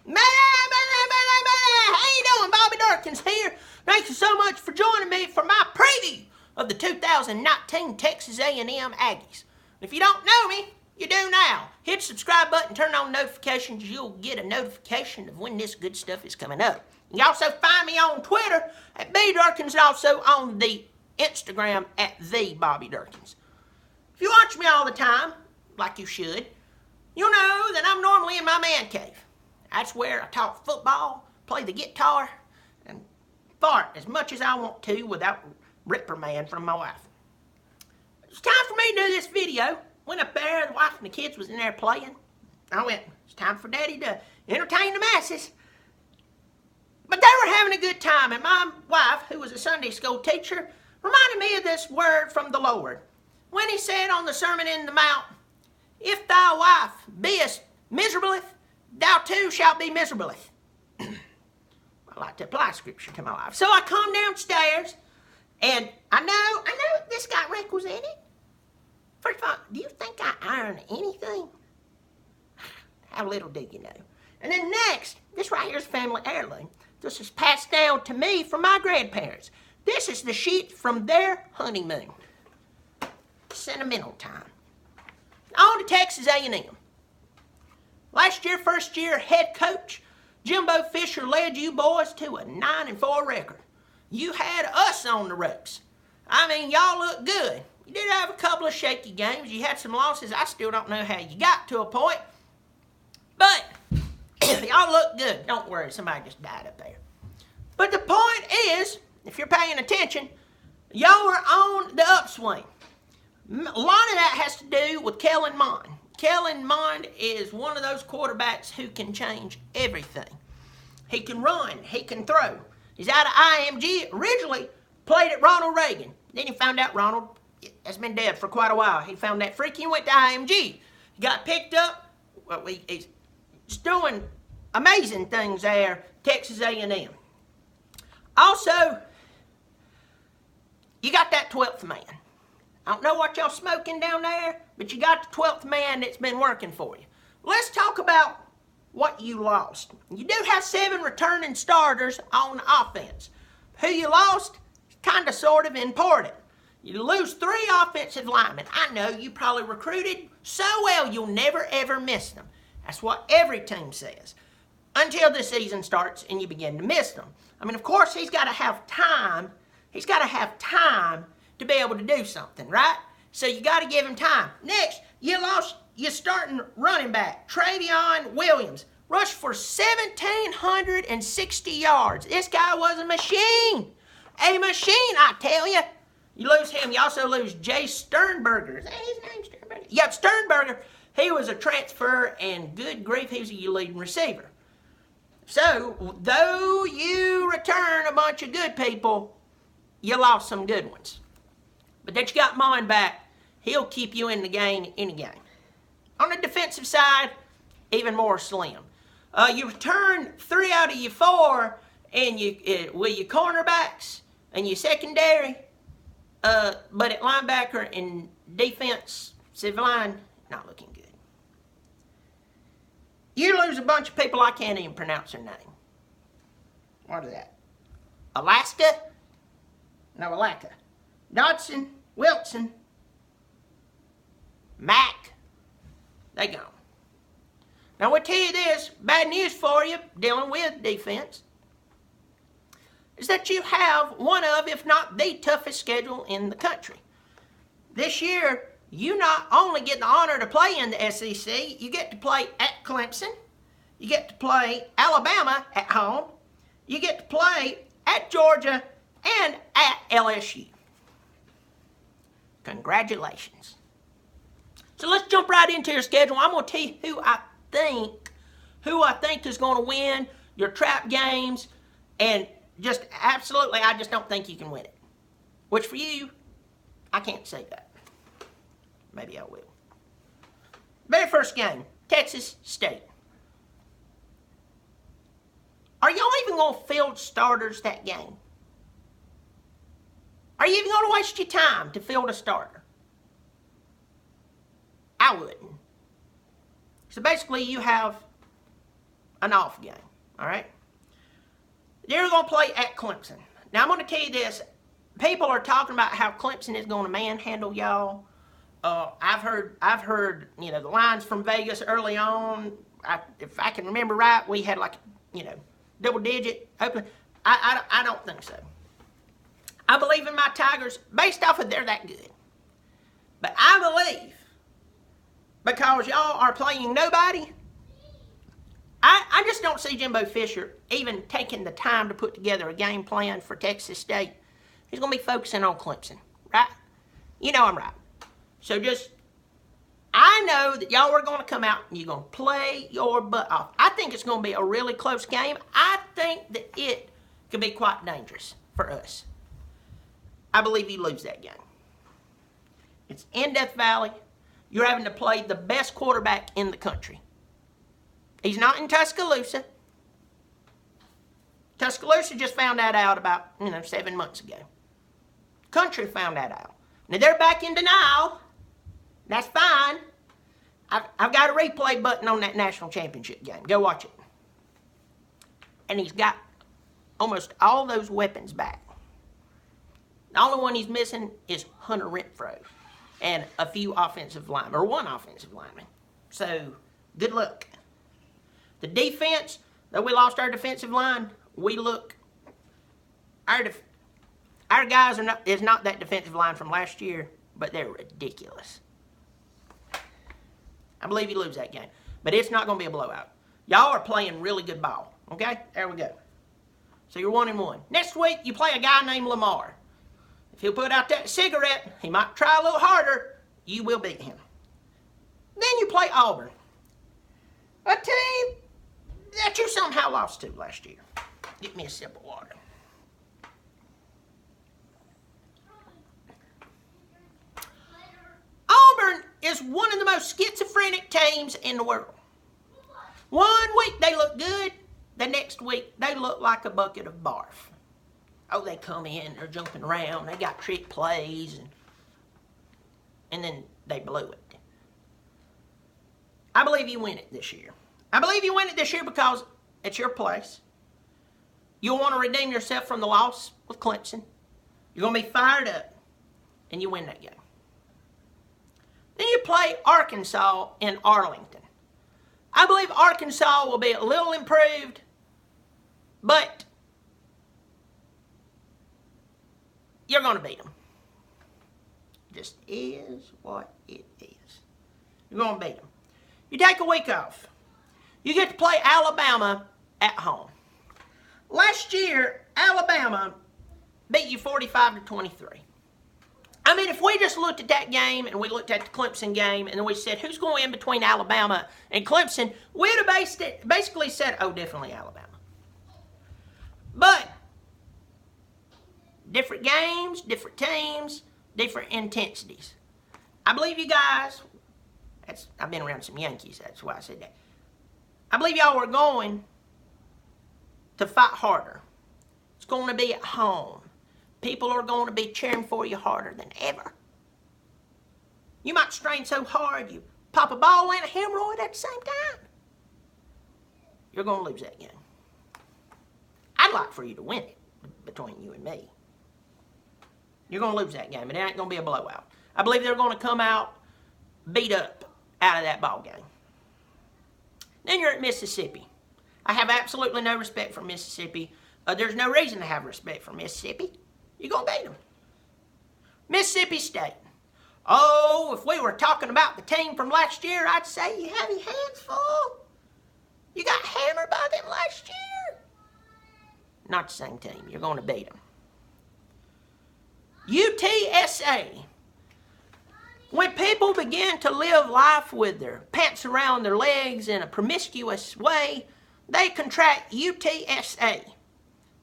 How you doing? Bobby Dirkens here. Thank you so much for joining me for my preview of the 2019 Texas A&M Aggies. If you don't know me, you do now. Hit the subscribe button, turn on notifications. You'll get a notification of when this good stuff is coming up. You can also find me on Twitter at B Dirkens and also on the Instagram at the Bobby Dirkens. If you watch me all the time, like you should, you'll know that I'm normally in my man cave. That's where I talk football, play the guitar, and fart as much as I want to without reprimand from my wife. It's time for me to do this video. Went up there, the wife and the kids was in there playing. I went, it's time for Daddy to entertain the masses. But they were having a good time, and my wife, who was a Sunday school teacher, reminded me of this word from the Lord. When he said on the Sermon in the Mount, if thy wife beest miserableth, thou too shalt be miserableth. I like to apply scripture to my life. So I come downstairs, and I know this got requisited. First of all, do you think I iron anything? How little do you know? And then next, this right here is family heirloom. This is passed down to me from my grandparents. This is the sheet from their honeymoon. Sentimental time. On to Texas A&M. Last year, first year head coach, Jimbo Fisher led you boys to a 9-4 record. You had us on the ropes. I mean, y'all look good. You did have a couple of shaky games. You had some losses. I still don't know how you got to a point. But y'all look good. Don't worry, somebody just died up there. But the point is, if you're paying attention, y'all are on the upswing. A lot of that has to do with Kellen Mond. Kellen Mond is one of those quarterbacks who can change everything. He can run. He can throw. He's out of IMG. Originally played at Ronald Reagan. Then he found out Ronald has been dead for quite a while. He found that freaky and went to IMG. He got picked up. Well, he's doing amazing things there, Texas A&M. Also, you got that 12th man. I don't know what y'all smoking down there, but you got the 12th man that's been working for you. Let's talk about what you lost. You do have 7 returning starters on offense. Who you lost is kind of sort of important. You lose 3 offensive linemen. I know you probably recruited so well you'll never ever miss them. That's what every team says. Until the season starts and you begin to miss them. I mean, of course, he's got to have time. He's got to have time to be able to do something, right? So you got to give him time. Next, you lost your starting running back, Travion Williams. Rushed for 1,760 yards. This guy was a machine. A machine, I tell you. You lose him. You also lose Jay Sternberger. Is that his name, Sternberger? Yep, Sternberger. He was a transfer, and good grief, he was your leading receiver. So, though you return a bunch of good people, you lost some good ones. But that you got mine back, he'll keep you in the game, any game. On the defensive side, even more slim. You return 3 out of your 4, and with your cornerbacks and your secondary, but at linebacker and defensive line, not looking good. You lose a bunch of people I can't even pronounce their name. What is that? Alaska. Dodson, Wilson, Mack, they gone. Now, we'll tell you this, bad news for you, dealing with defense, is that you have one of, if not the toughest schedule in the country. This year, you not only get the honor to play in the SEC, you get to play at Clemson, you get to play Alabama at home, you get to play at Georgia and at LSU. Congratulations. So let's jump right into your schedule. I'm going to tell you who I think is going to win your trap games, and just absolutely, I just don't think you can win it. Which for you, I can't say that. Maybe I will. Very first game, Texas State. Are y'all even going to field starters that game? Are you even going to waste your time to field a starter? I wouldn't. So basically you have an off game, all right? They're going to play at Clemson. Now, I'm going to tell you this. People are talking about how Clemson is going to manhandle y'all. I've heard, the lines from Vegas early on. If I can remember right, we had like, double digit open. I don't think so. I believe in my Tigers based off of they're that good. But I believe because y'all are playing nobody, I just don't see Jimbo Fisher even taking the time to put together a game plan for Texas State. He's going to be focusing on Clemson, right? You know I'm right. So I know that y'all are going to come out and you're going to play your butt off. I think it's going to be a really close game. I think that it could be quite dangerous for us. I believe you lose that game. It's in Death Valley. You're having to play the best quarterback in the country. He's not in Tuscaloosa. Tuscaloosa just found that out about, 7 months ago. Country found that out. Now they're back in denial. That's fine. I've got a replay button on that national championship game. Go watch it. And he's got almost all those weapons back. The only one he's missing is Hunter Renfro and a few offensive linemen, or one offensive lineman. So, good luck. The defense, though we lost our defensive line, our guys is not that defensive line from last year, but they're ridiculous. I believe you lose that game. But it's not going to be a blowout. Y'all are playing really good ball. Okay? There we go. So you're 1-1. Next week, you play a guy named Lamar. If he'll put out that cigarette, he might try a little harder. You will beat him. Then you play Auburn. A team that you somehow lost to last year. Get me a sip of water. Auburn is one of the most schizophrenic teams in the world. 1 week they look good. The next week they look like a bucket of barf. Oh, they come in, they're jumping around, they got trick plays, and then they blew it. I believe you win it this year. I believe you win it this year because it's your place. You'll want to redeem yourself from the loss with Clemson. You're going to be fired up, and you win that game. Then you play Arkansas in Arlington. I believe Arkansas will be a little improved, but you're going to beat them. Just is what it is. You're going to beat them. You take a week off. You get to play Alabama at home. Last year, Alabama beat you 45-23. I mean, if we just looked at that game and we looked at the Clemson game and then we said, who's going in between Alabama and Clemson, we'd have basically said, oh, definitely Alabama. But different games, different teams, different intensities. I believe you guys, I've been around some Yankees, that's why I said that. I believe y'all are going to fight harder. It's going to be at home. People are going to be cheering for you harder than ever. You might strain so hard you pop a ball and a hemorrhoid at the same time. You're going to lose that game. I'd like for you to win it between you and me. You're going to lose that game, and it ain't going to be a blowout. I believe they're going to come out beat up out of that ball game. Then you're at Mississippi. I have absolutely no respect for Mississippi. There's no reason to have respect for Mississippi. You're going to beat them. Mississippi State. Oh, if we were talking about the team from last year, I'd say you have your hands full. You got hammered by them last year. Not the same team. You're going to beat them. UTSA. When people begin to live life with their pants around their legs in a promiscuous way, they contract UTSA.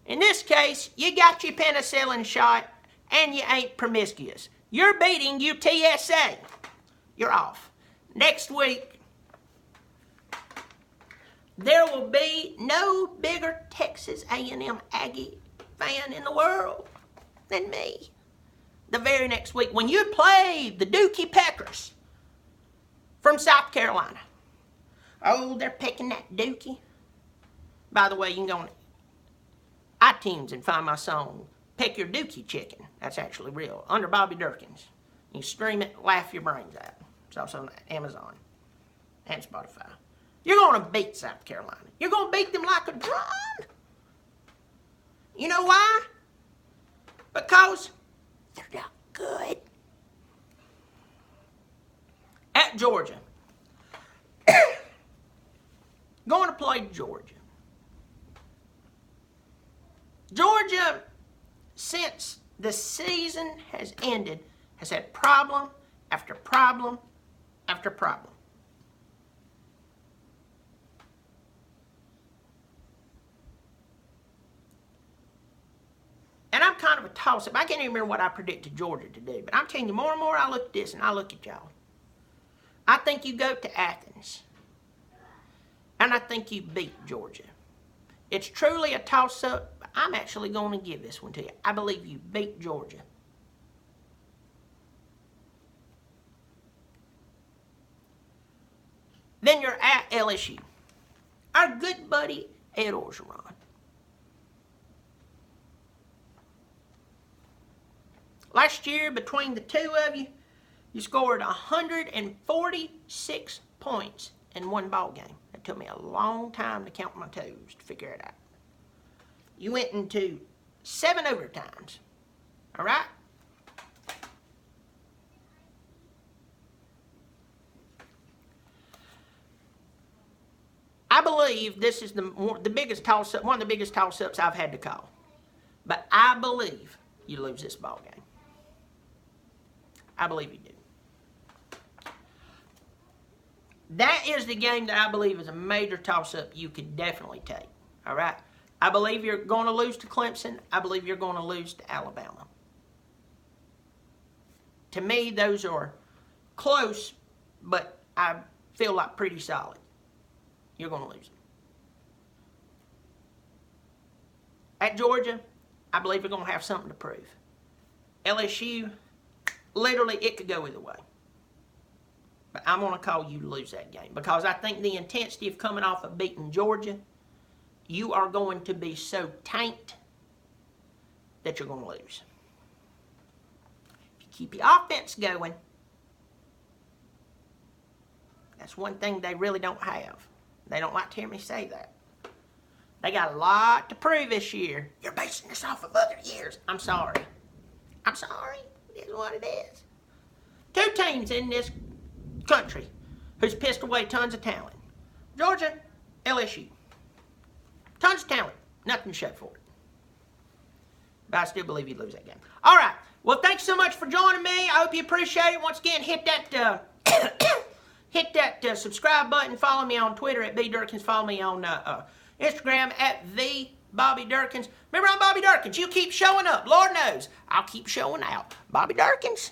In this case, you got your penicillin shot and you ain't promiscuous. You're beating UTSA. You're off. Next week, there will be no bigger Texas A&M Aggie fan in the world than me. The very next week, when you play the Dookie Peckers from South Carolina. Oh, they're picking that Dookie. By the way, you can go on iTunes and find my song, Peck Your Dookie Chicken. That's actually real. Under Bobby Dirkens. You stream it, laugh your brains out. It's also on Amazon and Spotify. You're going to beat South Carolina. You're going to beat them like a drum. You know why? Because they're not good. At Georgia. Going to play Georgia. Georgia, since the season has ended, has had problem after problem after problem. And I'm kind of a toss-up. I can't even remember what I predicted Georgia to do. But I'm telling you, more and more I look at this and I look at y'all. I think you go to Athens. And I think you beat Georgia. It's truly a toss-up. But I'm actually going to give this one to you. I believe you beat Georgia. Then you're at LSU. Our good buddy Ed Orgeron. Last year, between the two of you, you scored 146 points in one ball game. It took me a long time to count my toes to figure it out. You went into 7 overtimes. All right? I believe this is the biggest toss-up, one of the biggest toss-ups I've had to call. But I believe you lose this ball game. I believe you do. That is the game that I believe is a major toss-up you could definitely take. All right? I believe you're going to lose to Clemson. I believe you're going to lose to Alabama. To me, those are close, but I feel like pretty solid. You're going to lose them. At Georgia, I believe you're going to have something to prove. LSU, literally, it could go either way. But I'm going to call you to lose that game because I think the intensity of coming off of beating Georgia, you are going to be so tanked that you're going to lose. If you keep your offense going, that's one thing they really don't have. They don't like to hear me say that. They got a lot to prove this year. You're basing this off of other years. I'm sorry. I'm sorry. It is what it is. 2 teams in this country who's pissed away tons of talent. Georgia, LSU. Tons of talent. Nothing to show for it. But I still believe you'd lose that game. All right. Well, thanks so much for joining me. I hope you appreciate it. Once again, hit that hit that subscribe button. Follow me on Twitter at B Dirkens. Follow me on Instagram at the Bobby Dirkens. Remember, I'm Bobby Dirkens. You keep showing up. Lord knows, I'll keep showing out. Bobby Dirkens.